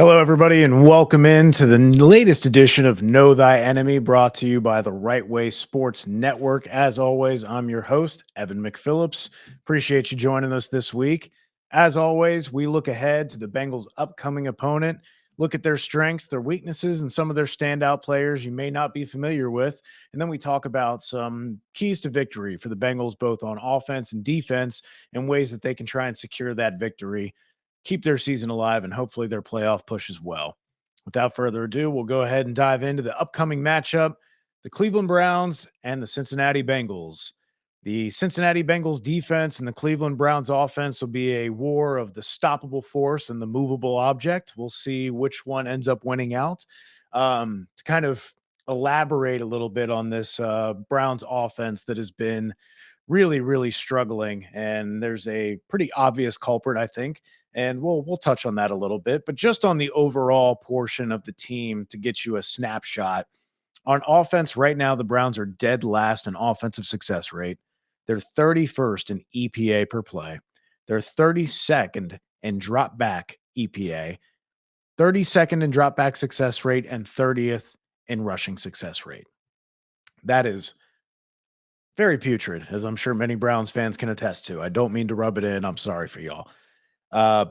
Hello, everybody, and welcome into the latest edition of Know Thy Enemy, brought to you by the Right Way Sports Network. As always, I'm your host, Evan McPhillips. Appreciate you joining us this week. As always, we look ahead to the Bengals' upcoming opponent, look at their strengths, their weaknesses, and some of their standout players you may not be familiar with. And then we talk about some keys to victory for the Bengals, both on offense and defense, and ways that they can try and secure that victory, keep their season alive, and hopefully their playoff push as well. Without further ado, we'll go ahead and dive into the upcoming matchup, the Cleveland Browns and the Cincinnati Bengals. The Cincinnati Bengals defense and the Cleveland Browns offense will be a war of the stoppable force and the movable object. We'll see which one ends up winning out. To kind of elaborate a little bit on this Browns offense that has been really struggling, and there's a pretty obvious culprit, I think, and we'll touch on that a little bit. But just on the overall portion of the team to get you a snapshot on offense, right now the Browns are dead last in offensive success rate. They're 31st in EPA per play. They're 32nd in drop back EPA, 32nd in drop back success rate, and 30th in rushing success rate. That is very putrid, as I'm sure many Browns fans can attest to. I don't mean to rub it in. I'm sorry for y'all.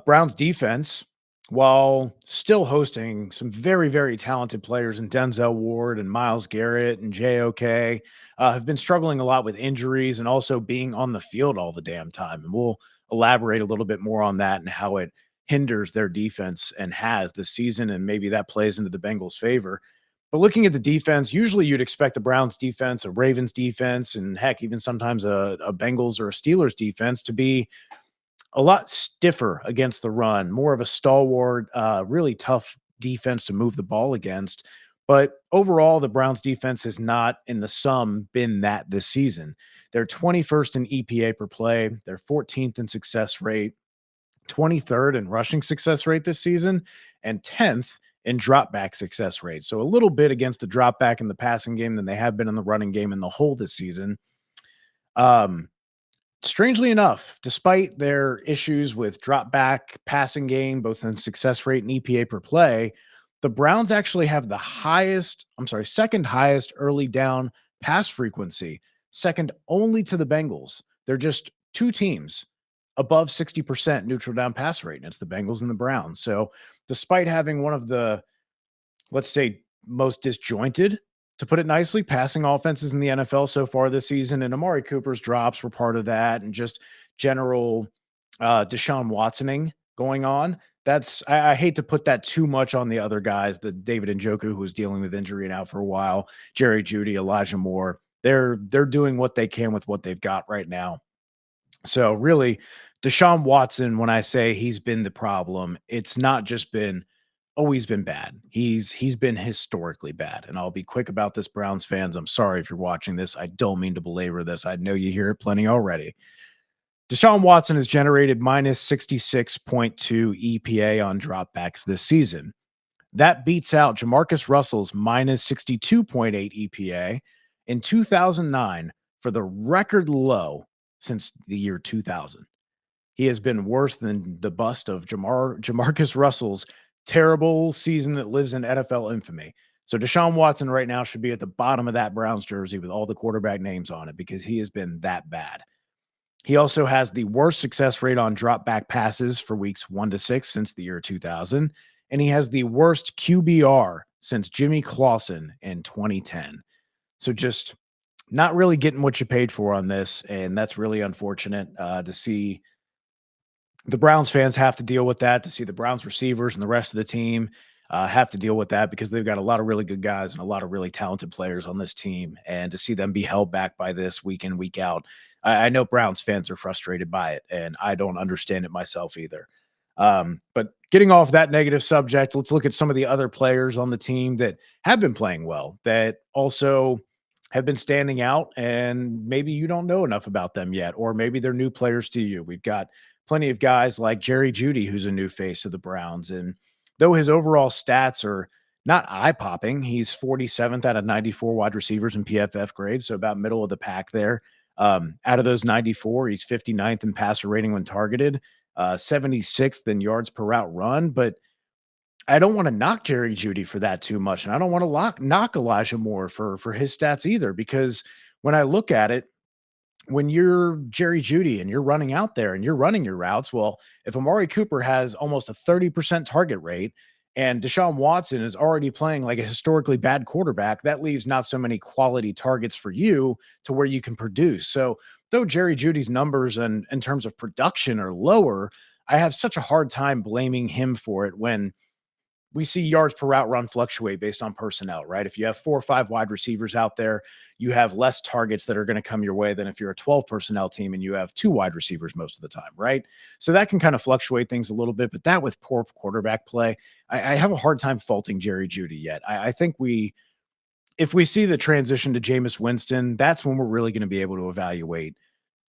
Browns defense, while still hosting some very talented players in Denzel Ward and Myles Garrett and JOK, have been struggling a lot with injuries and also being on the field all the damn time. And we'll elaborate a little bit more on that and how it hinders their defense and has this season. And maybe that plays into the Bengals' favor. But looking at the defense, usually you'd expect a Browns defense, a Ravens defense, and heck, even sometimes a Bengals or a Steelers defense to be a lot stiffer against the run, more of a stalwart, really tough defense to move the ball against. But overall, the Browns defense has not, in the sum, been that this season. They're 21st in EPA per play. They're 14th in success rate, 23rd in rushing success rate this season, and 10th in drop back success rate. So a little bit against the drop back in the passing game than they have been in the running game in the whole this season. Strangely enough, despite their issues with drop back passing game, both in success rate and EPA per play, the Browns actually have second highest early down pass frequency, second only to the Bengals. They're just two teams above 60% neutral down pass rate, and it's the Bengals and the Browns. So, despite having one of the, let's say, most disjointed, to put it nicely, passing offenses in the NFL so far this season, and Amari Cooper's drops were part of that, and just general Deshaun Watsoning going on. I hate to put that too much on the other guys, the David Njoku, who was dealing with injury and out for a while, Jerry Jeudy, Elijah Moore. They're doing what they can with what they've got right now. So really, Deshaun Watson, when I say he's been the problem, it's not just been, oh, he's been bad. He's been historically bad. And I'll be quick about this, Browns fans. I'm sorry if you're watching this. I don't mean to belabor this. I know you hear it plenty already. Deshaun Watson has generated minus 66.2 EPA on dropbacks this season. That beats out Jamarcus Russell's minus 62.8 EPA in 2009 for the record low since the year 2000. He has been worse than the bust of Jamarcus Russell's terrible season that lives in NFL infamy. So Deshaun Watson right now should be at the bottom of that Browns jersey with all the quarterback names on it because he has been that bad. He also has the worst success rate on drop back passes for weeks 1 to 6 since the year 2000. And he has the worst QBR since Jimmy Clausen in 2010. So just not really getting what you paid for on this. And that's really unfortunate to see the Browns fans have to deal with that, to see the Browns receivers and the rest of the team have to deal with that because they've got a lot of really good guys and a lot of really talented players on this team. And to see them be held back by this week in, week out, I know Browns fans are frustrated by it, and I don't understand it myself either. But getting off that negative subject, let's look at some of the other players on the team that have been playing well, that also have been standing out, and maybe you don't know enough about them yet, or maybe they're new players to you. We've got plenty of guys like Jerry Jeudy, who's a new face of the Browns. And though his overall stats are not eye-popping, he's 47th out of 94 wide receivers in PFF grade, so about middle of the pack there. Out of those 94, he's 59th in passer rating when targeted, 76th in yards per route run. But I don't want to knock Jerry Judy for that too much, and I don't want to knock Elijah Moore for his stats either, because when I look at it, when you're Jerry Judy and you're running out there and you're running your routes, well, if Amari Cooper has almost a 30% target rate and Deshaun Watson is already playing like a historically bad quarterback, that leaves not so many quality targets for you to where you can produce. So, though Jerry Judy's numbers and in terms of production are lower, I have such a hard time blaming him for it when we see yards per route run fluctuate based on personnel, right? If you have 4 or 5 wide receivers out there, you have less targets that are going to come your way than if you're a 12 personnel team and you have 2 wide receivers most of the time, right? So that can kind of fluctuate things a little bit, but that with poor quarterback play, I have a hard time faulting Jerry Judy yet. I think if we see the transition to Jameis Winston, that's when we're really going to be able to evaluate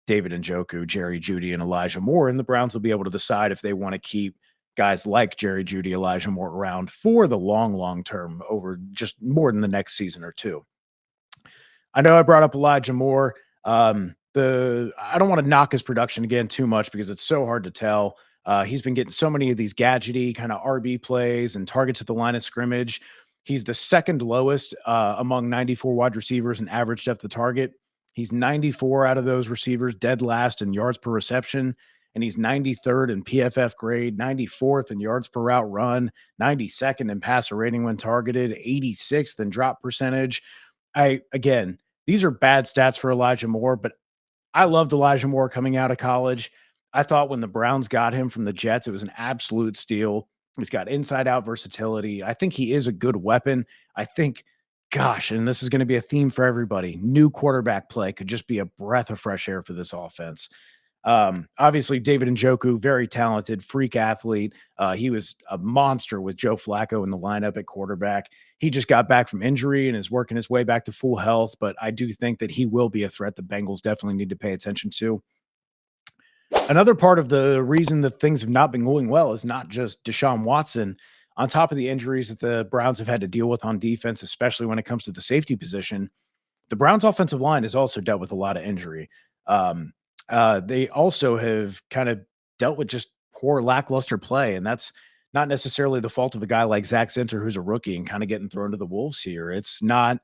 David Njoku, Jerry Judy, and Elijah Moore, and the Browns will be able to decide if they want to keep guys like Jerry Judy, Elijah Moore around for the long term over just more than the next season or two. I know I brought up Elijah Moore. The I don't want to knock his production again too much because it's so hard to tell. He's been getting so many of these gadgety kind of RB plays and targets at the line of scrimmage. He's the second lowest among 94 wide receivers in average depth of target. He's 94 out of those receivers, dead last in yards per reception, and he's 93rd in PFF grade, 94th in yards per route run, 92nd in passer rating when targeted, 86th in drop percentage. Again, these are bad stats for Elijah Moore, but I loved Elijah Moore coming out of college. I thought when the Browns got him from the Jets, it was an absolute steal. He's got inside out versatility. I think he is a good weapon. I think, gosh, and this is going to be a theme for everybody, new quarterback play could just be a breath of fresh air for this offense. Obviously, David Njoku, very talented, freak athlete. He was a monster with Joe Flacco in the lineup at quarterback. He just got back from injury and is working his way back to full health, but I do think that he will be a threat the Bengals definitely need to pay attention to. Another part of the reason that things have not been going well is not just Deshaun Watson. On top of the injuries that the Browns have had to deal with on defense, especially when it comes to the safety position, the Browns' offensive line has also dealt with a lot of injury. Um, they also have kind of dealt with just poor, lackluster play, and that's not necessarily the fault of a guy like Zach Zinter, who's a rookie and kind of getting thrown to the wolves here. It's not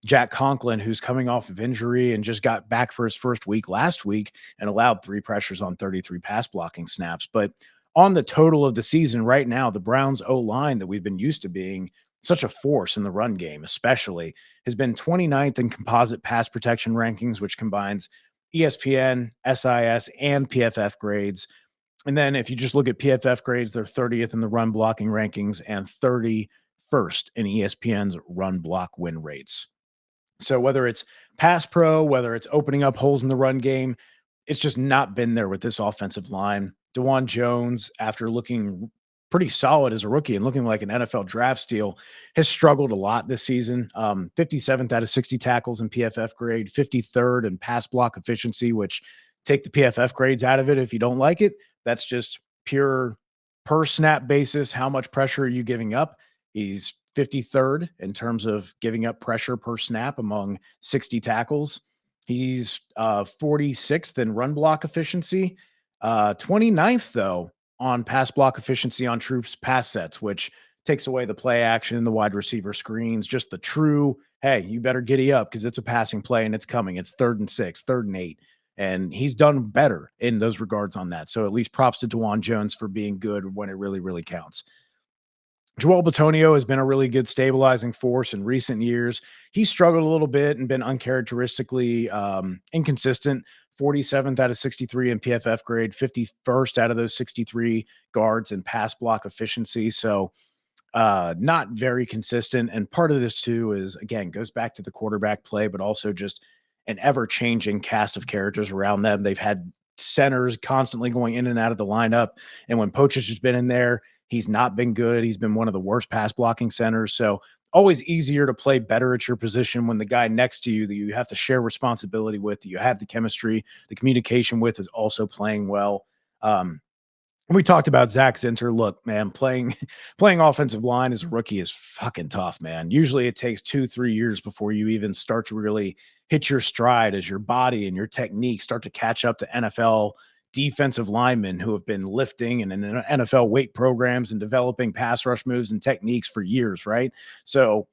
Jack Conklin, who's coming off of injury and just got back for his first week last week and allowed 3 pressures on 33 pass blocking snaps. But on the total of the season right now, the Browns O line that we've been used to being such a force in the run game, especially, has been 29th in composite pass protection rankings, which combines ESPN, SIS, and PFF grades. And then if you just look at PFF grades, they're 30th in the run blocking rankings and 31st in ESPN's run block win rates. So whether it's pass pro, whether it's opening up holes in the run game, it's just not been there with this offensive line. DeJuan Jones, after looking pretty solid as a rookie and looking like an NFL draft steal, has struggled a lot this season. 57th out of 60 tackles in PFF grade, 53rd in pass block efficiency, which take the PFF grades out of it if you don't like it. That's just pure per snap basis. How much pressure are you giving up? He's 53rd in terms of giving up pressure per snap among 60 tackles. He's 46th in run block efficiency, 29th, though, on pass block efficiency on troops pass sets, which takes away the play action, the wide receiver screens, just the true, hey, you better giddy up because it's a passing play and it's coming. It's 3rd and 6, 3rd and 8. And he's done better in those regards on that. So at least props to DeJuan Jones for being good when it really, really counts. Joel Bitonio has been a really good stabilizing force in recent years. He struggled a little bit and been uncharacteristically inconsistent. 47th out of 63 in PFF grade, 51st out of those 63 guards and pass block efficiency. So not very consistent. And part of this too is, again, goes back to the quarterback play, but also just an ever-changing cast of characters around them. They've had centers constantly going in and out of the lineup. And when Pochich has been in there, he's not been good. He's been one of the worst pass blocking centers. So always easier to play better at your position when the guy next to you that you have to share responsibility with, that you have the chemistry, the communication with, is also playing well. We talked about Zach Zinter. Look, man, playing offensive line as a rookie is fucking tough, man. Usually it takes 2-3 years before you even start to really hit your stride as your body and your technique start to catch up to NFL defensive linemen who have been lifting and in NFL weight programs and developing pass rush moves and techniques for years, right? So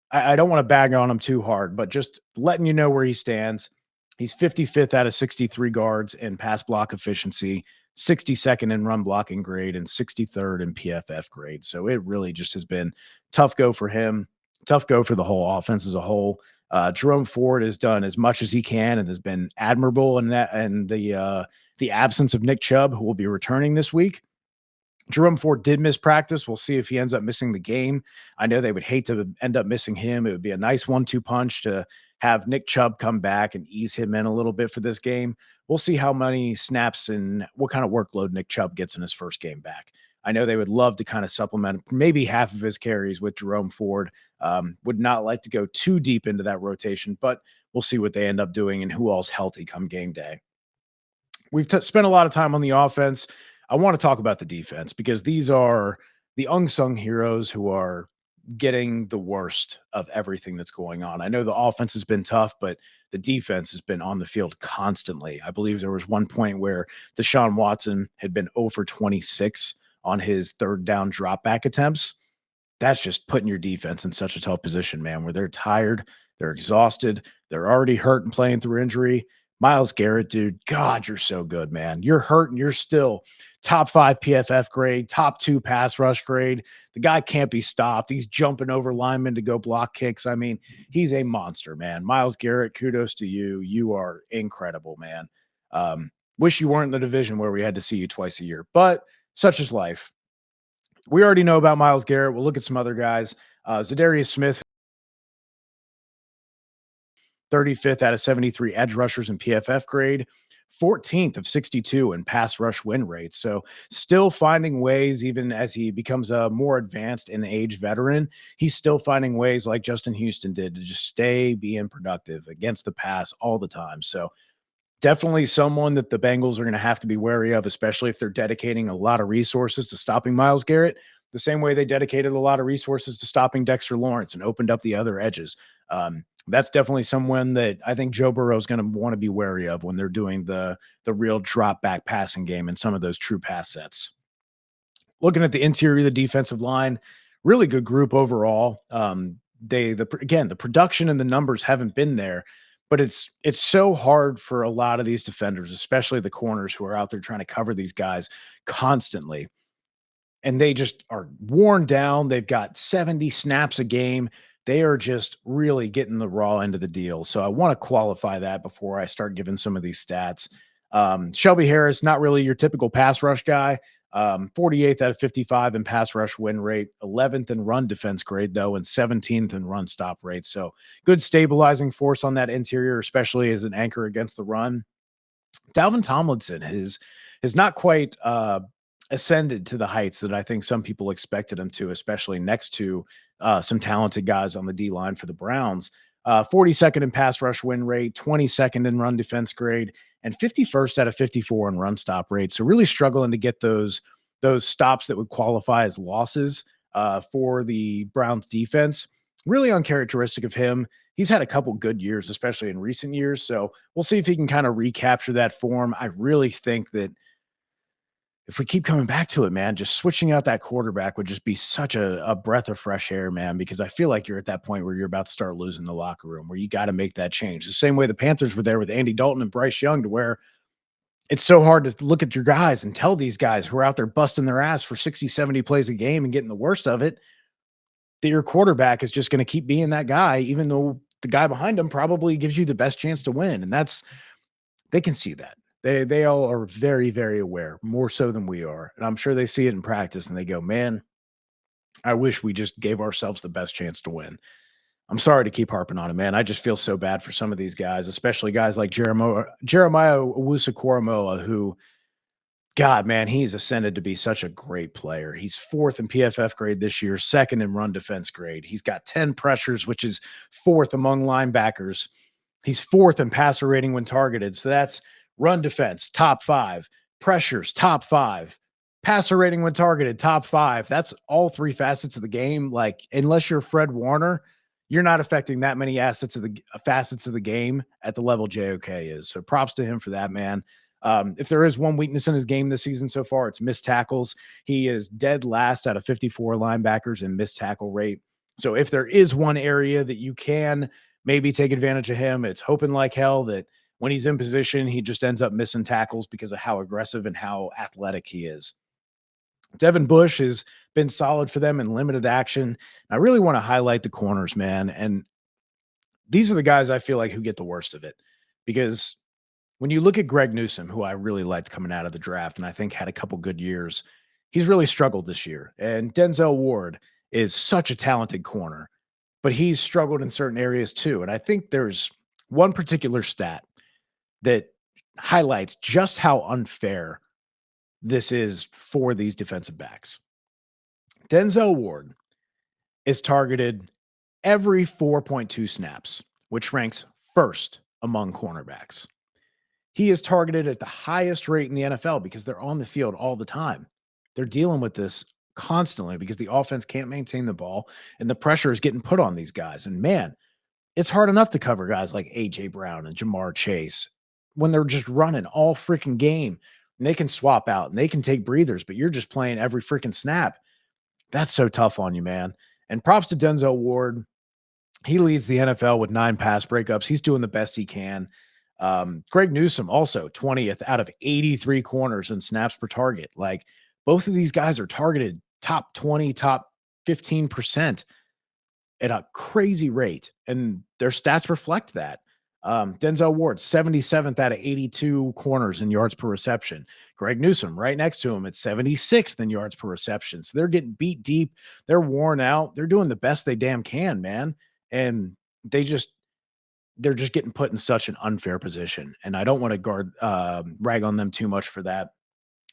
I don't want to bag on him too hard, but just letting you know where he stands. He's 55th out of 63 guards in pass block efficiency, 62nd in run blocking grade, and 63rd in PFF grade. So it really just has been tough go for him, tough go for the whole offense as a whole. Jerome Ford has done as much as he can and has been admirable in that and the absence of Nick Chubb, who will be returning this week. Jerome Ford did miss practice. We'll see if he ends up missing the game. I know they would hate to end up missing him. It would be a nice 1-2 punch to have Nick Chubb come back and ease him in a little bit for this game. We'll see how many snaps and what kind of workload Nick Chubb gets in his first game back. I know they would love to kind of supplement maybe half of his carries with Jerome Ford. Would not like to go too deep into that rotation, but we'll see what they end up doing and who all's healthy come game day. We've spent a lot of time on the offense. I want to talk about the defense because these are the unsung heroes who are getting the worst of everything that's going on. I know the offense has been tough, but the defense has been on the field constantly. I believe there was one point where Deshaun Watson had been 0 for 26 on his third down drop back attempts. That's just putting your defense in such a tough position, man, where they're tired, they're exhausted, they're already hurt and playing through injury. Myles Garrett, dude, God, you're so good, man. You're hurt and you're still top 5 PFF grade, top 2 pass rush grade. The guy can't be stopped. He's jumping over linemen to go block kicks. I mean, he's a monster, man. Myles Garrett, kudos to you. You are incredible, man. Wish you weren't in the division where we had to see you twice a year, but such is life. We already know about Myles Garrett. We'll look at some other guys. Zadarius Smith, 35th out of 73 edge rushers in PFF grade, 14th of 62 in pass rush win rates. So still finding ways, even as he becomes a more advanced in age veteran, he's still finding ways like Justin Houston did to just stay being productive against the pass all the time. So definitely someone that the Bengals are going to have to be wary of, especially if they're dedicating a lot of resources to stopping Myles Garrett, the same way they dedicated a lot of resources to stopping Dexter Lawrence and opened up the other edges. That's definitely someone that I think Joe Burrow is going to want to be wary of when they're doing the real drop back passing game and some of those true pass sets. Looking at the interior of the defensive line, really good group overall. The production and the numbers haven't been there, but it's so hard for a lot of these defenders, especially the corners who are out there trying to cover these guys constantly. And they just are worn down. They've got 70 snaps a game. They are just really getting the raw end of the deal. So I want to qualify that before I start giving some of these stats. Shelby Harris, not really your typical pass rush guy. 48th out of 55 in pass rush win rate, 11th in run defense grade, though, and 17th in run stop rate. So good stabilizing force on that interior, especially as an anchor against the run. Dalvin Tomlinson has not quite ascended to the heights that I think some people expected him to, especially next to some talented guys on the D line for the Browns. 42nd in pass rush win rate, 22nd in run defense grade, and 51st out of 54 in run stop rate. So really struggling to get those stops that would qualify as losses for the Browns defense. Really uncharacteristic of him. He's had a couple good years, especially in recent years. So we'll see if he can kind of recapture that form. I really think that if we keep coming back to it, man, just switching out that quarterback would just be such a breath of fresh air, man, because I feel like you're at that point where you're about to start losing the locker room, where you got to make that change. The same way the Panthers were there with Andy Dalton and Bryce Young, to where it's so hard to look at your guys and tell these guys who are out there busting their ass for 60, 70 plays a game and getting the worst of it, that your quarterback is just going to keep being that guy, even though the guy behind him probably gives you the best chance to win. And they can see that. They all are very, very aware, more so than we are. And I'm sure they see it in practice and they go, man, I wish we just gave ourselves the best chance to win. I'm sorry to keep harping on it, man. I just feel so bad for some of these guys, especially guys like Jeremiah Owusu-Koramoah, who, God, man, he's ascended to be such a great player. He's 4th in PFF grade this year, 2nd in run defense grade. He's got 10 pressures, which is 4th among linebackers. He's 4th in passer rating when targeted. So that's run defense, top 5. Pressures, top 5. Passer rating when targeted, top 5. That's all 3 facets of the game. Like, unless you're Fred Warner, you're not affecting that many facets of the game at the level JOK is. So props to him for that, man. If there is one weakness in his game this season so far, it's missed tackles. He is dead last out of 54 linebackers in missed tackle rate. So if there is one area that you can maybe take advantage of him, it's hoping like hell that when he's in position, he just ends up missing tackles because of how aggressive and how athletic he is. Devin Bush has been solid for them in limited action. I really want to highlight the corners, man. And these are the guys I feel like who get the worst of it because when you look at Greg Newsome, who I really liked coming out of the draft and I think had a couple good years, he's really struggled this year. And Denzel Ward is such a talented corner, but he's struggled in certain areas too. And I think there's one particular stat that highlights just how unfair this is for these defensive backs. Denzel Ward is targeted every 4.2 snaps, which ranks first among cornerbacks. He is targeted at the highest rate in the NFL because they're on the field all the time. They're dealing with this constantly because the offense can't maintain the ball and the pressure is getting put on these guys. And man, it's hard enough to cover guys like AJ Brown and Jamar Chase when they're just running all freaking game and they can swap out and they can take breathers, but you're just playing every freaking snap. That's so tough on you, man. And props to Denzel Ward. He leads the NFL with 9 pass breakups. He's doing the best he can. Greg Newsome also 20th out of 83 corners and snaps per target. Like both of these guys are targeted top 20, top 15% at a crazy rate, and their stats reflect that. Denzel Ward, 77th out of 82 corners in yards per reception. Greg Newsome, right next to him at 76th in yards per reception. So they're getting beat deep. They're worn out. They're doing the best they damn can, man. And they're just getting put in such an unfair position. And I don't want to rag on them too much for that.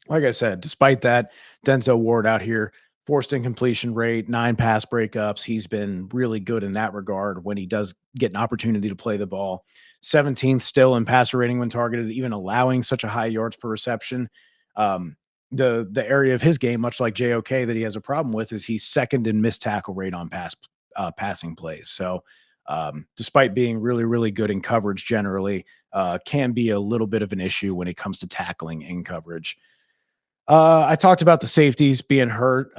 Like I said, despite that, Denzel Ward out here, forced incompletion rate, 9 pass breakups. He's been really good in that regard when he does get an opportunity to play the ball. 17th still in passer rating when targeted, even allowing such a high yards per reception. The area of his game, much like JOK, that he has a problem with is he's second in missed tackle rate on passing plays. So despite being really, really good in coverage generally, can be a little bit of an issue when it comes to tackling in coverage. I talked about the safeties being hurt.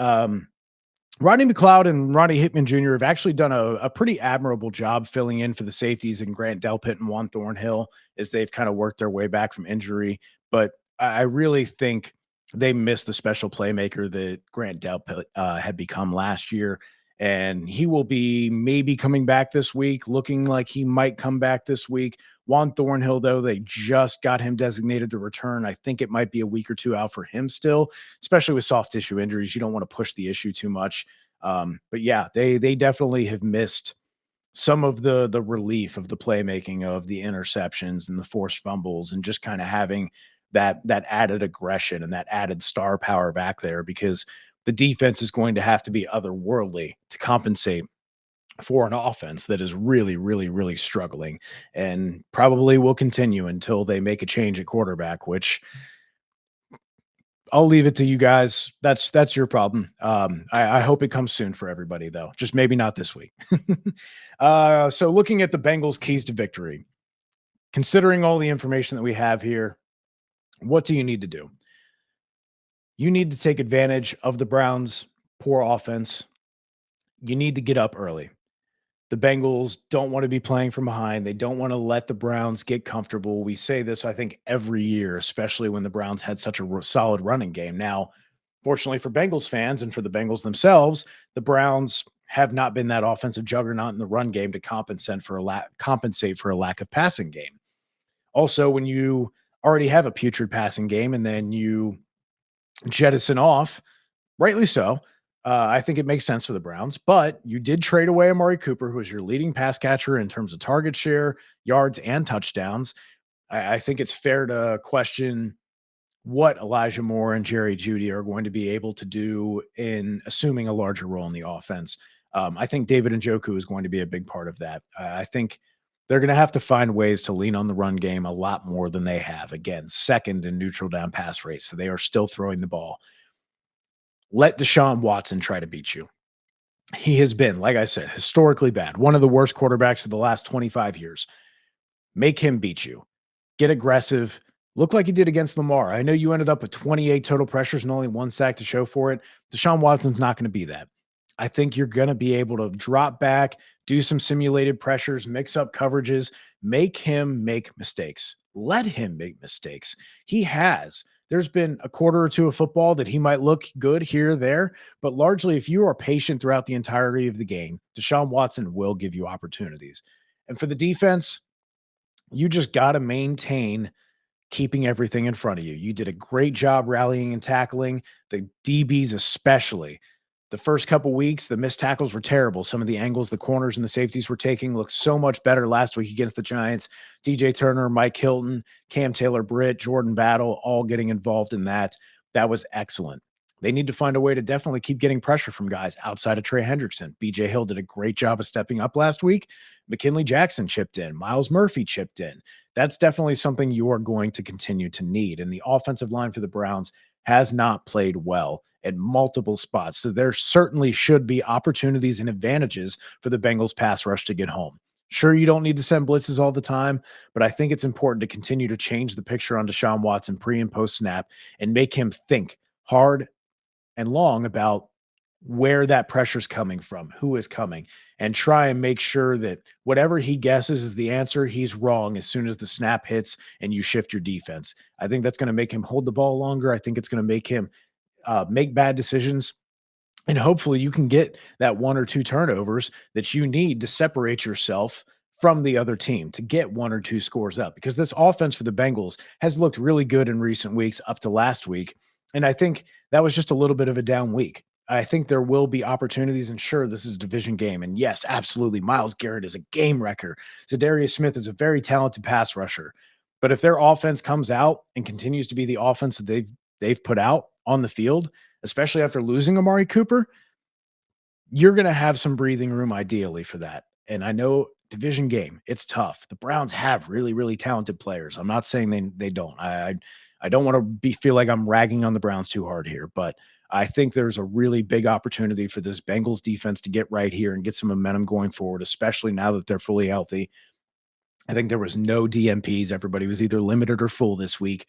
Rodney McLeod and Ronnie Hickman Jr. have actually done a pretty admirable job filling in for the safeties and Grant Delpit and Juan Thornhill as they've kind of worked their way back from injury. But I really think they missed the special playmaker that Grant Delpit had become last year. And he will be maybe coming back this week, looking like he might come back this week. Juan Thornhill, though, they just got him designated to return. I think it might be a week or two out for him still, especially with soft tissue injuries. You don't want to push the issue too much. But yeah, they definitely have missed some of the relief of the playmaking of the interceptions and the forced fumbles and just kind of having that added aggression and that added star power back there because the defense is going to have to be otherworldly to compensate for an offense that is really, really, really struggling and probably will continue until they make a change at quarterback, which I'll leave it to you guys. That's your problem. I hope it comes soon for everybody, though. Just maybe not this week. So looking at the Bengals' keys to victory, considering all the information that we have here, what do you need to do? You need to take advantage of the Browns' poor offense. You need to get up early. The Bengals don't want to be playing from behind. They don't want to let the Browns get comfortable. We say this, I think, every year, especially when the Browns had such a solid running game. Now, fortunately for Bengals fans and for the Bengals themselves, the Browns have not been that offensive juggernaut in the run game to compensate for a lack of passing game. Also, when you already have a putrid passing game and then you jettison off, rightly so. I think it makes sense for the Browns, but you did trade away Amari Cooper, who is your leading pass catcher in terms of target share, yards, and touchdowns. I think it's fair to question what Elijah Moore and Jerry Jeudy are going to be able to do in assuming a larger role in the offense. I think David Njoku is going to be a big part of that. I think they're going to have to find ways to lean on the run game a lot more than they have. Again, second in neutral down pass rate, so they are still throwing the ball. Let Deshaun Watson try to beat you. He has been, like I said, historically bad. One of the worst quarterbacks of the last 25 years. Make him beat you. Get aggressive. Look like you did against Lamar. I know you ended up with 28 total pressures and only one sack to show for it. Deshaun Watson's not going to be that. I think you're going to be able to drop back, do some simulated pressures, mix up coverages, make him make mistakes. Let him make mistakes. He has. There's been a quarter or two of football that he might look good here or there, but largely, if you are patient throughout the entirety of the game, Deshaun Watson will give you opportunities. And for the defense, you just got to maintain keeping everything in front of you. You did a great job rallying and tackling, the DBs especially. The first couple weeks, the missed tackles were terrible. Some of the angles the corners and the safeties were taking looked so much better last week against the Giants. DJ Turner, Mike Hilton, Cam Taylor-Britt, Jordan Battle, all getting involved in that. That was excellent. They need to find a way to definitely keep getting pressure from guys outside of Trey Hendrickson. BJ Hill did a great job of stepping up last week. McKinley Jackson chipped in. Miles Murphy chipped in. That's definitely something you are going to continue to need. And the offensive line for the Browns has not played well at multiple spots. So there certainly should be opportunities and advantages for the Bengals pass rush to get home. Sure, you don't need to send blitzes all the time, but I think it's important to continue to change the picture on Deshaun Watson pre and post snap and make him think hard and long about where that pressure's coming from, who is coming, and try and make sure that whatever he guesses is the answer, he's wrong as soon as the snap hits and you shift your defense. I think that's going to make him hold the ball longer. I think it's going to make him make bad decisions. And hopefully you can get that one or two turnovers that you need to separate yourself from the other team to get one or two scores up, because this offense for the Bengals has looked really good in recent weeks up to last week. And I think that was just a little bit of a down week. I think there will be opportunities, and sure, this is a division game. And yes, absolutely, Myles Garrett is a game wrecker. Zadarius Smith is a very talented pass rusher. But if their offense comes out and continues to be the offense that they've put out on the field, especially after losing Amari Cooper, you're going to have some breathing room ideally for that. And I know division game, it's tough. The Browns have really, really talented players. I'm not saying they don't. I don't want to feel like I'm ragging on the Browns too hard here, but I think there's a really big opportunity for this Bengals defense to get right here and get some momentum going forward, especially now that they're fully healthy. I think there was no DMPs. Everybody was either limited or full this week.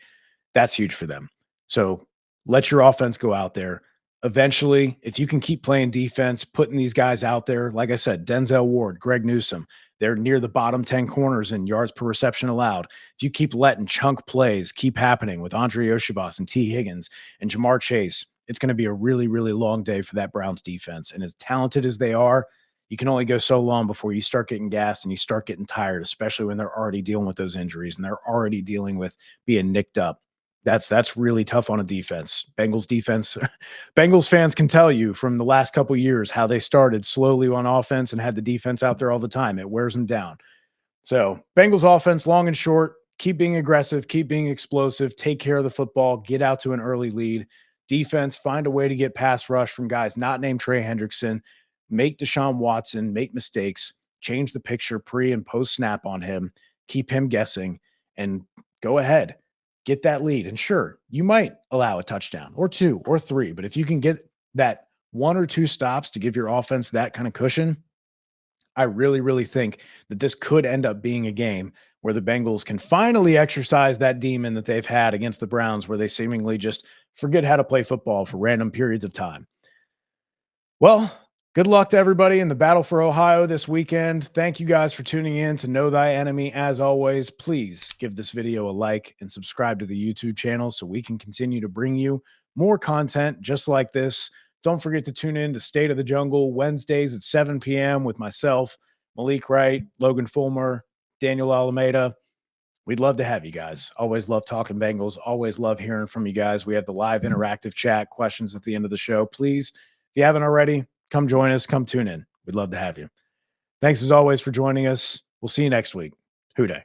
That's huge for them. So let your offense go out there. Eventually, if you can keep playing defense, putting these guys out there, like I said, Denzel Ward, Greg Newsome, they're near the bottom 10 corners in yards per reception allowed. If you keep letting chunk plays keep happening with Andre Oshibas and T. Higgins and Jamar Chase, it's going to be a really, really long day for that Browns defense. And as talented as they are, you can only go so long before you start getting gassed and you start getting tired, especially when they're already dealing with those injuries and they're already dealing with being nicked up. That's really tough on a defense. Bengals defense, Bengals fans can tell you from the last couple years how they started slowly on offense and had the defense out there all the time. It wears them down. So Bengals offense, long and short, keep being aggressive, keep being explosive, take care of the football, get out to an early lead. Defense, find a way to get pass rush from guys not named Trey Hendrickson, make Deshaun Watson make mistakes, change the picture pre and post snap on him, keep him guessing, and go ahead, get that lead. And sure, you might allow a touchdown or two or three, but if you can get that one or two stops to give your offense that kind of cushion, I really, really think that this could end up being a game where the Bengals can finally exercise that demon that they've had against the Browns, where they seemingly just forget how to play football for random periods of time. Well, good luck to everybody in the battle for Ohio this weekend. Thank you guys for tuning in to Know Thy Enemy. As always, please give this video a like and subscribe to the YouTube channel so we can continue to bring you more content just like this. Don't forget to tune in to State of the Jungle Wednesdays at 7 p.m. with myself, Malik Wright, Logan Fulmer, Daniel Alameda. We'd love to have you guys. Always love talking Bengals. Always love hearing from you guys. We have the live interactive chat questions at the end of the show. Please, if you haven't already, come join us. Come tune in. We'd love to have you. Thanks as always for joining us. We'll see you next week. Hoo day.